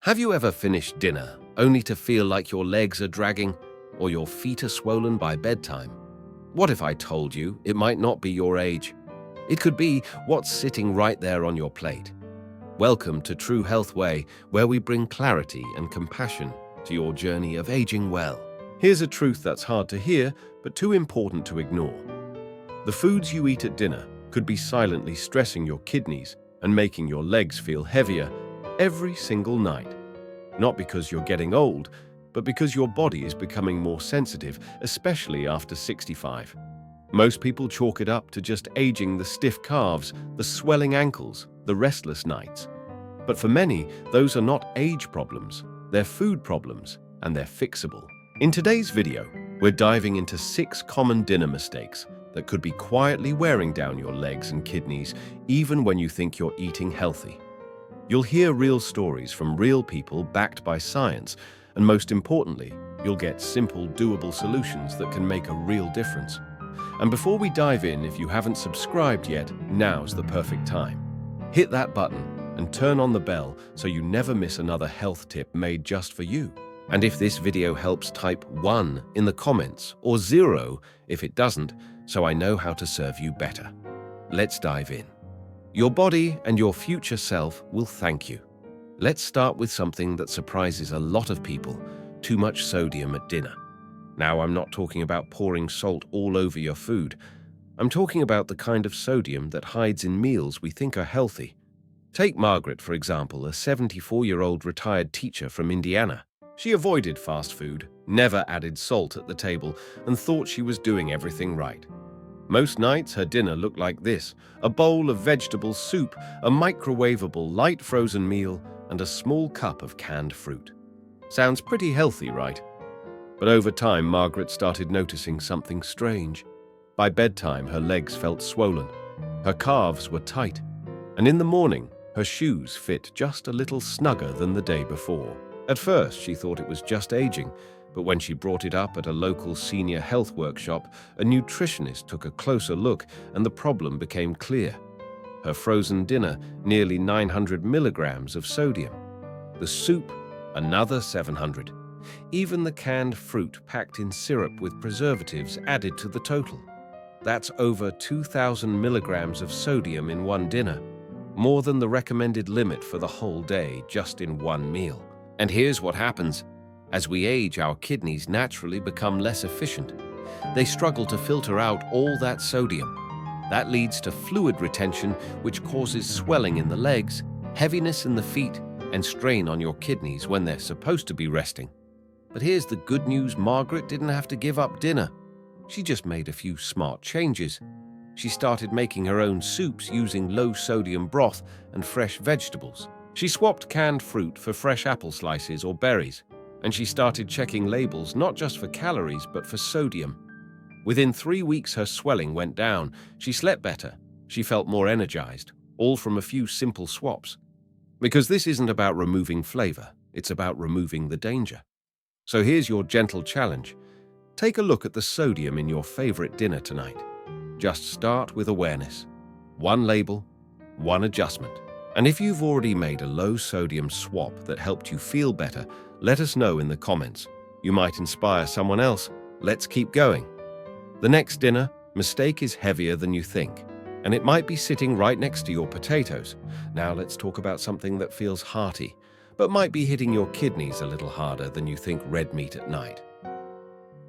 Have you ever finished dinner only to feel like your legs are dragging or your feet are swollen by bedtime? What if I told you it might not be your age? It could be what's sitting right there on your plate. Welcome to True Health Way, where we bring clarity and compassion to your journey of aging well. Here's a truth that's hard to hear, but too important to ignore. The foods you eat at dinner could be silently stressing your kidneys and making your legs feel heavier every single night. Not because you're getting old, but because your body is becoming more sensitive, especially after 65. Most people chalk it up to just aging: the stiff calves, the swelling ankles, the restless nights. But for many, those are not age problems, they're food problems, and they're fixable. In today's video, we're diving into 6 common dinner mistakes that could be quietly wearing down your legs and kidneys, even when you think you're eating healthy. You'll hear real stories from real people backed by science, and most importantly, you'll get simple, doable solutions that can make a real difference. And before we dive in, if you haven't subscribed yet, now's the perfect time. Hit that button and turn on the bell so you never miss another health tip made just for you. And if this video helps, type 1 in the comments or 0 if it doesn't, so I know how to serve you better. Let's dive in. Your body and your future self will thank you. Let's start with something that surprises a lot of people: too much sodium at dinner. Now, I'm not talking about pouring salt all over your food. I'm talking about the kind of sodium that hides in meals we think are healthy. Take Margaret, for example, a 74-year-old retired teacher from Indiana. She avoided fast food, never added salt at the table, and thought she was doing everything right. Most nights, her dinner looked like this: a bowl of vegetable soup, a microwavable light frozen meal, and a small cup of canned fruit. Sounds pretty healthy, right? But over time, Margaret started noticing something strange. By bedtime, her legs felt swollen, her calves were tight, and in the morning, her shoes fit just a little snugger than the day before. At first, she thought it was just aging, but when she brought it up at a local senior health workshop, a nutritionist took a closer look and the problem became clear. Her frozen dinner, nearly 900 milligrams of sodium. The soup, another 700. Even the canned fruit packed in syrup with preservatives added to the total. That's over 2,000 milligrams of sodium in one dinner, more than the recommended limit for the whole day just in one meal. And here's what happens. As we age, our kidneys naturally become less efficient. They struggle to filter out all that sodium. That leads to fluid retention, which causes swelling in the legs, heaviness in the feet, and strain on your kidneys when they're supposed to be resting. But here's the good news: Margaret didn't have to give up dinner. She just made a few smart changes. She started making her own soups using low-sodium broth and fresh vegetables. She swapped canned fruit for fresh apple slices or berries. And she started checking labels not just for calories, but for sodium. Within 3 weeks, her swelling went down. She slept better. She felt more energized, all from a few simple swaps. Because this isn't about removing flavor, it's about removing the danger. So here's your gentle challenge. Take a look at the sodium in your favorite dinner tonight. Just start with awareness. One label, one adjustment. And if you've already made a low-sodium swap that helped you feel better, let us know in the comments. You might inspire someone else. Let's keep going. The next dinner mistake is heavier than you think, and it might be sitting right next to your potatoes. Now let's talk about something that feels hearty, but might be hitting your kidneys a little harder than you think: red meat at night.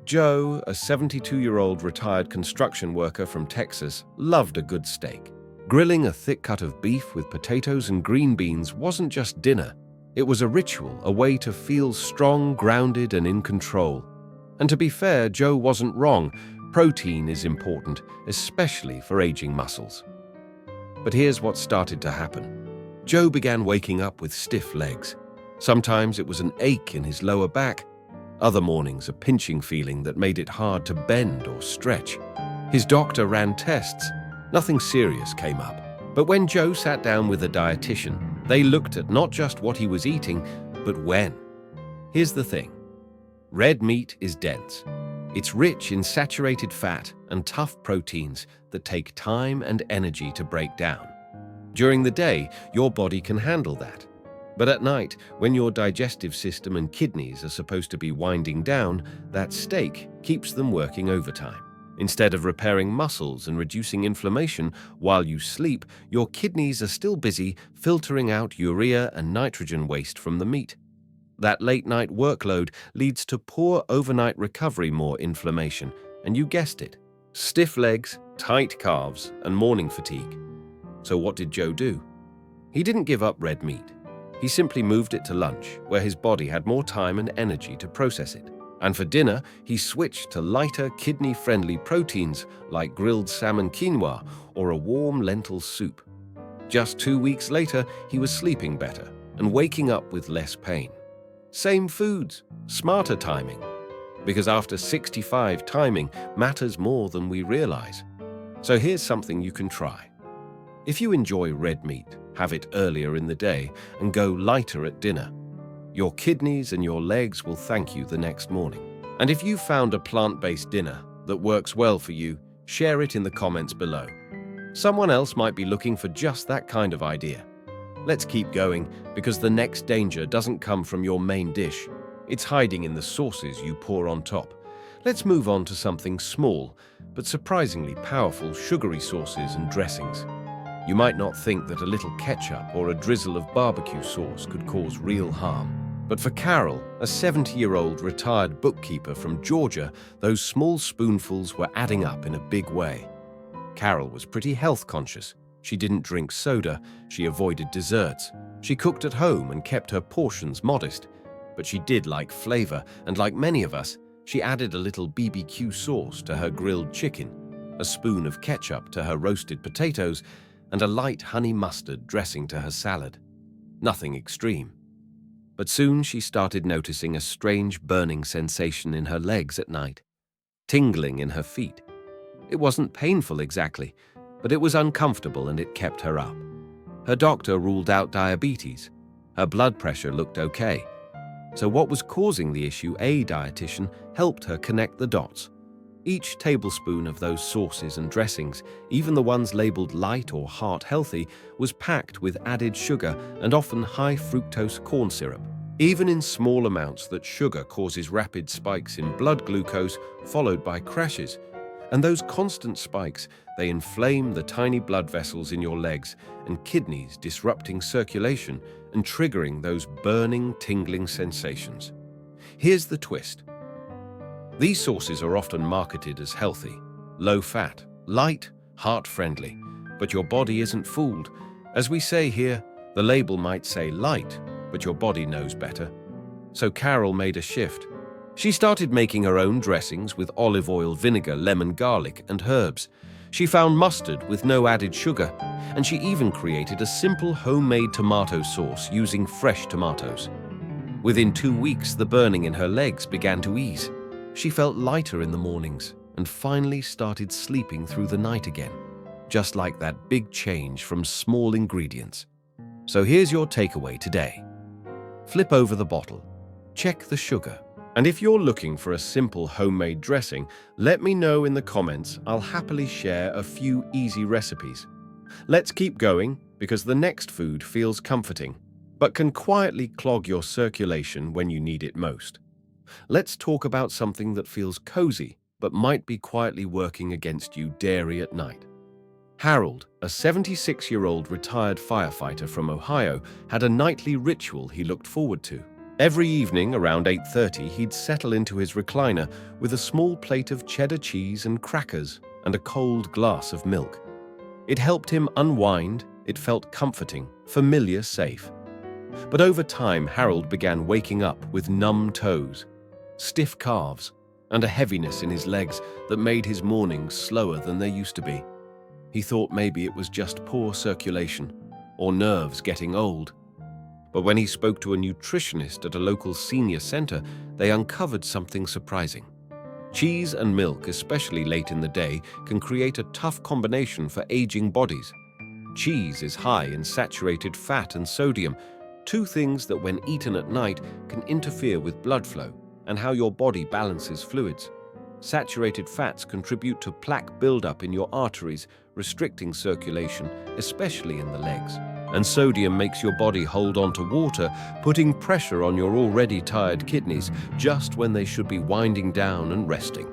Joe, a 72-year-old retired construction worker from Texas, loved a good steak. Grilling a thick cut of beef with potatoes and green beans wasn't just dinner. It was a ritual, a way to feel strong, grounded, and in control. And to be fair, Joe wasn't wrong. Protein is important, especially for aging muscles. But here's what started to happen. Joe began waking up with stiff legs. Sometimes it was an ache in his lower back. Other mornings, a pinching feeling that made it hard to bend or stretch. His doctor ran tests. Nothing serious came up. But when Joe sat down with a dietitian, they looked at not just what he was eating, but when. Here's the thing. Red meat is dense. It's rich in saturated fat and tough proteins that take time and energy to break down. During the day, your body can handle that. But at night, when your digestive system and kidneys are supposed to be winding down, that steak keeps them working overtime. Instead of repairing muscles and reducing inflammation while you sleep, your kidneys are still busy filtering out urea and nitrogen waste from the meat. That late-night workload leads to poor overnight recovery, more inflammation, and you guessed it, stiff legs, tight calves, and morning fatigue. So what did Joe do? He didn't give up red meat. He simply moved it to lunch, where his body had more time and energy to process it. And for dinner, he switched to lighter, kidney-friendly proteins like grilled salmon quinoa or a warm lentil soup. Just 2 weeks later, he was sleeping better and waking up with less pain. Same foods, smarter timing. Because after 65, timing matters more than we realize. So here's something you can try. If you enjoy red meat, have it earlier in the day and go lighter at dinner. Your kidneys and your legs will thank you the next morning. And if you found a plant-based dinner that works well for you, share it in the comments below. Someone else might be looking for just that kind of idea. Let's keep going, because the next danger doesn't come from your main dish. It's hiding in the sauces you pour on top. Let's move on to something small, but surprisingly powerful: sugary sauces and dressings. You might not think that a little ketchup or a drizzle of barbecue sauce could cause real harm. But for Carol, a 70-year-old retired bookkeeper from Georgia, those small spoonfuls were adding up in a big way. Carol was pretty health conscious. She didn't drink soda, she avoided desserts. She cooked at home and kept her portions modest. But she did like flavor, and like many of us, she added a little BBQ sauce to her grilled chicken, a spoon of ketchup to her roasted potatoes, and a light honey mustard dressing to her salad. Nothing extreme. But soon she started noticing a strange burning sensation in her legs at night, tingling in her feet. It wasn't painful exactly, but it was uncomfortable and it kept her up. Her doctor ruled out diabetes. Her blood pressure looked okay. So what was causing the issue? A dietitian helped her connect the dots. Each tablespoon of those sauces and dressings, even the ones labeled light or heart healthy, was packed with added sugar and often high fructose corn syrup. Even in small amounts, that sugar causes rapid spikes in blood glucose followed by crashes. And those constant spikes, they inflame the tiny blood vessels in your legs and kidneys, disrupting circulation and triggering those burning, tingling sensations. Here's the twist. These sauces are often marketed as healthy, low-fat, light, heart-friendly, but your body isn't fooled. As we say here, the label might say light, but your body knows better. So Carol made a shift. She started making her own dressings with olive oil, vinegar, lemon, garlic, and herbs. She found mustard with no added sugar, and she even created a simple homemade tomato sauce using fresh tomatoes. Within 2 weeks, the burning in her legs began to ease. She felt lighter in the mornings and finally started sleeping through the night again, just like that big change from small ingredients. So here's your takeaway today. Flip over the bottle, check the sugar, and if you're looking for a simple homemade dressing, let me know in the comments. I'll happily share a few easy recipes. Let's keep going, because the next food feels comforting, but can quietly clog your circulation when you need it most. Let's talk about something that feels cozy, but might be quietly working against you: dairy at night. Harold, a 76-year-old retired firefighter from Ohio, had a nightly ritual he looked forward to. Every evening around 8:30, he'd settle into his recliner with a small plate of cheddar cheese and crackers and a cold glass of milk. It helped him unwind, it felt comforting, familiar, safe. But over time, Harold began waking up with numb toes, stiff calves, and a heaviness in his legs that made his mornings slower than they used to be. He thought maybe it was just poor circulation or nerves getting old. But when he spoke to a nutritionist at a local senior center, they uncovered something surprising. Cheese and milk, especially late in the day, can create a tough combination for aging bodies. Cheese is high in saturated fat and sodium, two things that when eaten at night can interfere with blood flow and how your body balances fluids. Saturated fats contribute to plaque buildup in your arteries, restricting circulation, especially in the legs. and sodium makes your body hold on to water, putting pressure on your already tired kidneys just when they should be winding down and resting.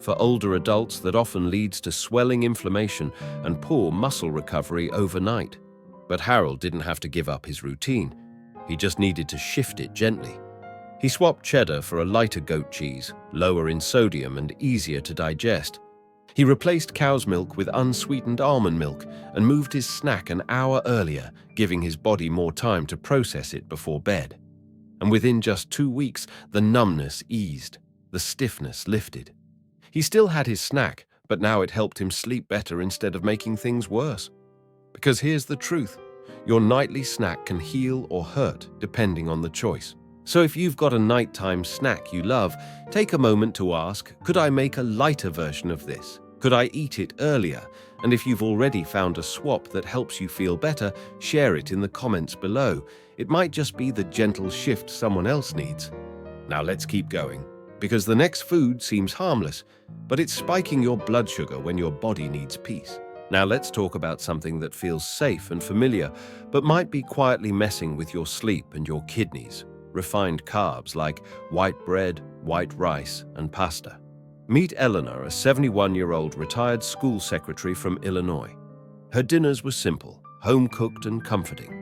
For older adults, that often leads to swelling, inflammation, and poor muscle recovery overnight. But Harold didn't have to give up his routine. He just needed to shift it gently. He swapped cheddar for a lighter goat cheese, lower in sodium and easier to digest. He replaced cow's milk with unsweetened almond milk and moved his snack an hour earlier, giving his body more time to process it before bed. And within just 2 weeks, the numbness eased, the stiffness lifted. He still had his snack, but now it helped him sleep better instead of making things worse. Because here's the truth, your nightly snack can heal or hurt depending on the choice. So if you've got a nighttime snack you love, take a moment to ask, could I make a lighter version of this? Could I eat it earlier? And if you've already found a swap that helps you feel better, share it in the comments below. It might just be the gentle shift someone else needs. Now let's keep going, because the next food seems harmless, but it's spiking your blood sugar when your body needs peace. Now let's talk about something that feels safe and familiar, but might be quietly messing with your sleep and your kidneys. Refined carbs like white bread, white rice, and pasta. Meet Eleanor, a 71-year-old retired school secretary from Illinois. Her dinners were simple, home-cooked and comforting.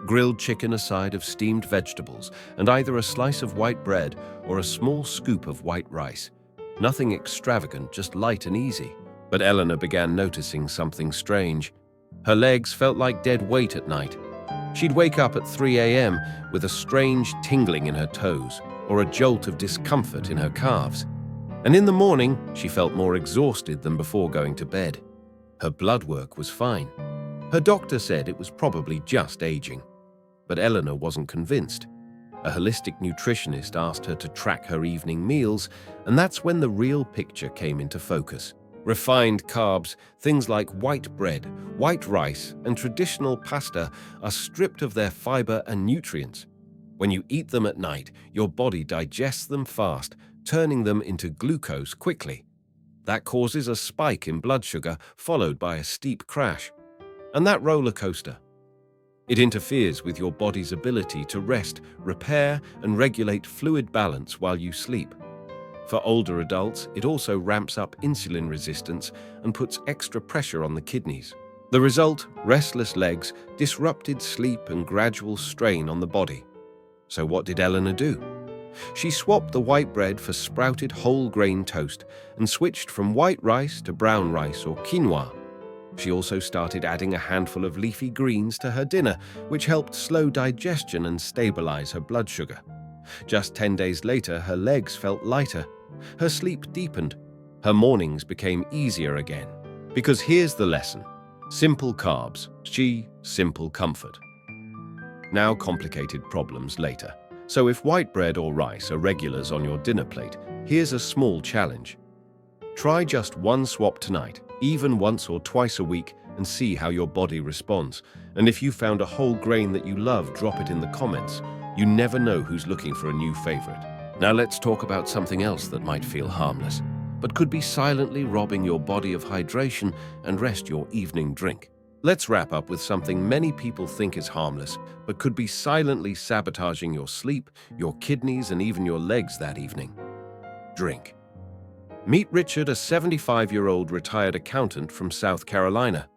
Grilled chicken, a side of steamed vegetables, and either a slice of white bread or a small scoop of white rice. Nothing extravagant, just light and easy. But Eleanor began noticing something strange. Her legs felt like dead weight at night. She'd wake up at 3 a.m. with a strange tingling in her toes or a jolt of discomfort in her calves. And in the morning, she felt more exhausted than before going to bed. Her blood work was fine. Her doctor said it was probably just aging. But Eleanor wasn't convinced. A holistic nutritionist asked her to track her evening meals, and that's when the real picture came into focus. Refined carbs, things like white bread, white rice, and traditional pasta are stripped of their fiber and nutrients. When you eat them at night, your body digests them fast, turning them into glucose quickly. That causes a spike in blood sugar, followed by a steep crash. And that roller coaster, it interferes with your body's ability to rest, repair, and regulate fluid balance while you sleep. For older adults, it also ramps up insulin resistance and puts extra pressure on the kidneys. The result, restless legs, disrupted sleep, and gradual strain on the body. So what did Eleanor do? She swapped the white bread for sprouted whole grain toast and switched from white rice to brown rice or quinoa. She also started adding a handful of leafy greens to her dinner, which helped slow digestion and stabilize her blood sugar. Just 10 days later, her legs felt lighter. Her sleep deepened. Her mornings became easier again. Because here's the lesson. Simple carbs, simple comfort. Now complicated problems later. So if white bread or rice are regulars on your dinner plate, here's a small challenge. Try just one swap tonight, even once or twice a week, and see how your body responds. And if you found a whole grain that you love, drop it in the comments. You never know who's looking for a new favorite. Now let's talk about something else that might feel harmless, but could be silently robbing your body of hydration and rest your evening drink. Let's wrap up with something many people think is harmless, but could be silently sabotaging your sleep, your kidneys, and even your legs that evening. Drink. Meet Richard, a 75-year-old retired accountant from South Carolina.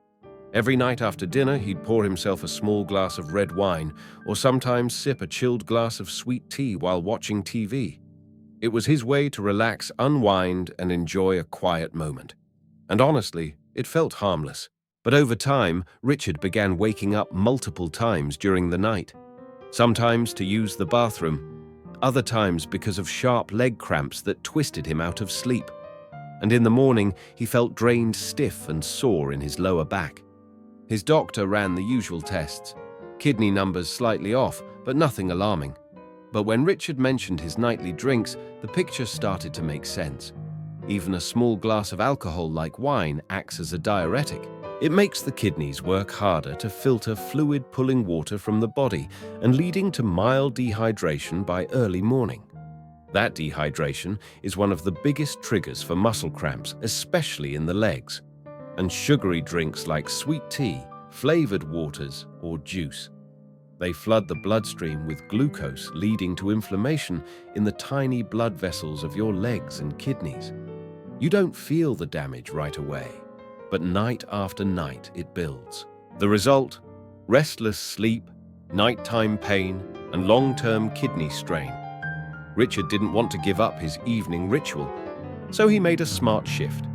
Every night after dinner, he'd pour himself a small glass of red wine, or sometimes sip a chilled glass of sweet tea while watching TV. It was his way to relax, unwind, and enjoy a quiet moment. And honestly, it felt harmless. But over time, Richard began waking up multiple times during the night. Sometimes to use the bathroom, other times because of sharp leg cramps that twisted him out of sleep. And in the morning, he felt drained, stiff, and sore in his lower back. His doctor ran the usual tests. Kidney numbers slightly off, but nothing alarming. But when Richard mentioned his nightly drinks, the picture started to make sense. Even a small glass of alcohol like wine acts as a diuretic. It makes the kidneys work harder to filter fluid-pulling water from the body and leading to mild dehydration by early morning. That dehydration is one of the biggest triggers for muscle cramps, especially in the legs. And sugary drinks like sweet tea, flavored waters, or juice. They flood the bloodstream with glucose, leading to inflammation in the tiny blood vessels of your legs and kidneys. You don't feel the damage right away, but night after night it builds. The result? Restless sleep, nighttime pain, and long-term kidney strain. Richard didn't want to give up his evening ritual, so he made a smart shift.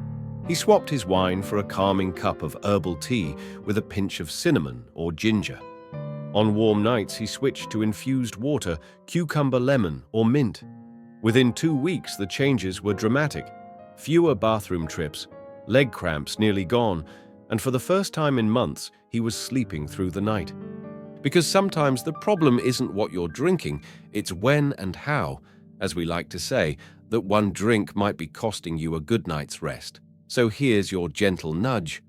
He swapped his wine for a calming cup of herbal tea with a pinch of cinnamon or ginger. On warm nights, he switched to infused water, cucumber lemon, or mint. Within 2 weeks, the changes were dramatic. Fewer bathroom trips, leg cramps nearly gone, and for the first time in months, he was sleeping through the night. Because sometimes the problem isn't what you're drinking, it's when and how, as we like to say, that one drink might be costing you a good night's rest. So here's your gentle nudge.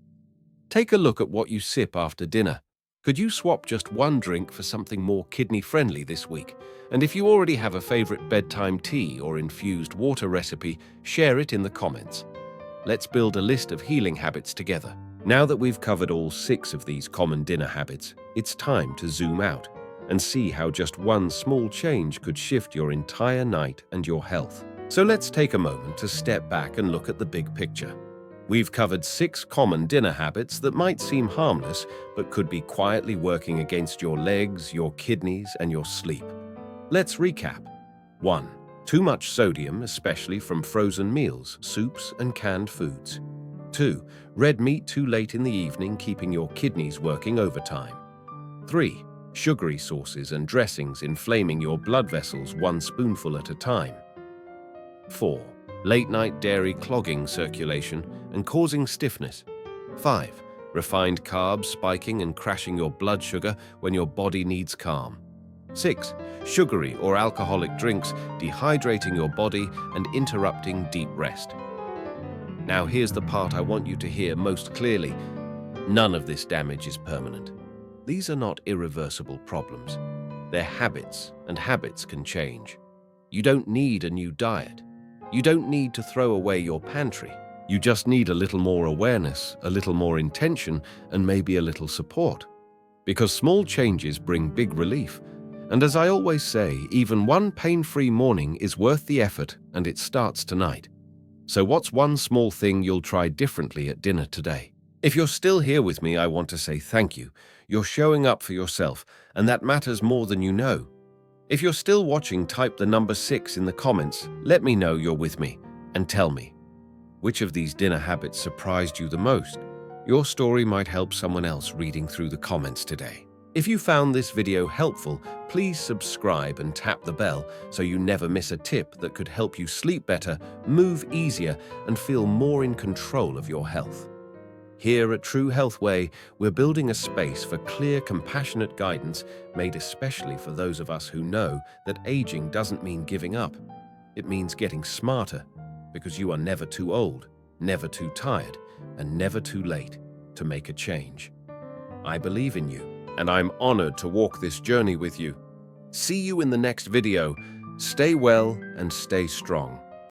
Take a look at what you sip after dinner. Could you swap just one drink for something more kidney-friendly this week? And if you already have a favorite bedtime tea or infused water recipe, share it in the comments. Let's build a list of healing habits together. Now that we've covered all 6 of these common dinner habits, it's time to zoom out and see how just one small change could shift your entire night and your health. So let's take a moment to step back and look at the big picture. We've covered 6 common dinner habits that might seem harmless, but could be quietly working against your legs, your kidneys, and your sleep. Let's recap. 1. Too much sodium, especially from frozen meals, soups, and canned foods. 2. Red meat too late in the evening, keeping your kidneys working overtime. 3. Sugary sauces and dressings inflaming your blood vessels 1 spoonful at a time. 4. Late-night dairy clogging circulation and causing stiffness. 5. Refined carbs spiking and crashing your blood sugar when your body needs calm. 6. Sugary or alcoholic drinks dehydrating your body and interrupting deep rest. Now here's the part I want you to hear most clearly. None of this damage is permanent. These are not irreversible problems. They're habits, and habits can change. You don't need a new diet. You don't need to throw away your pantry. You just need a little more awareness, a little more intention, and maybe a little support. Because small changes bring big relief. And as I always say, even one pain-free morning is worth the effort, and it starts tonight. So what's one small thing you'll try differently at dinner today? If you're still here with me, I want to say thank you. You're showing up for yourself, and that matters more than you know. If you're still watching, type the number 6 in the comments. Let me know you're with me, and tell me, which of these dinner habits surprised you the most? Your story might help someone else reading through the comments today. If you found this video helpful, please subscribe and tap the bell so you never miss a tip that could help you sleep better, move easier, and feel more in control of your health. Here at True Health Way, we're building a space for clear, compassionate guidance made especially for those of us who know that aging doesn't mean giving up. It means getting smarter, because you are never too old, never too tired, and never too late to make a change. I believe in you, and I'm honored to walk this journey with you. See you in the next video. Stay well and stay strong.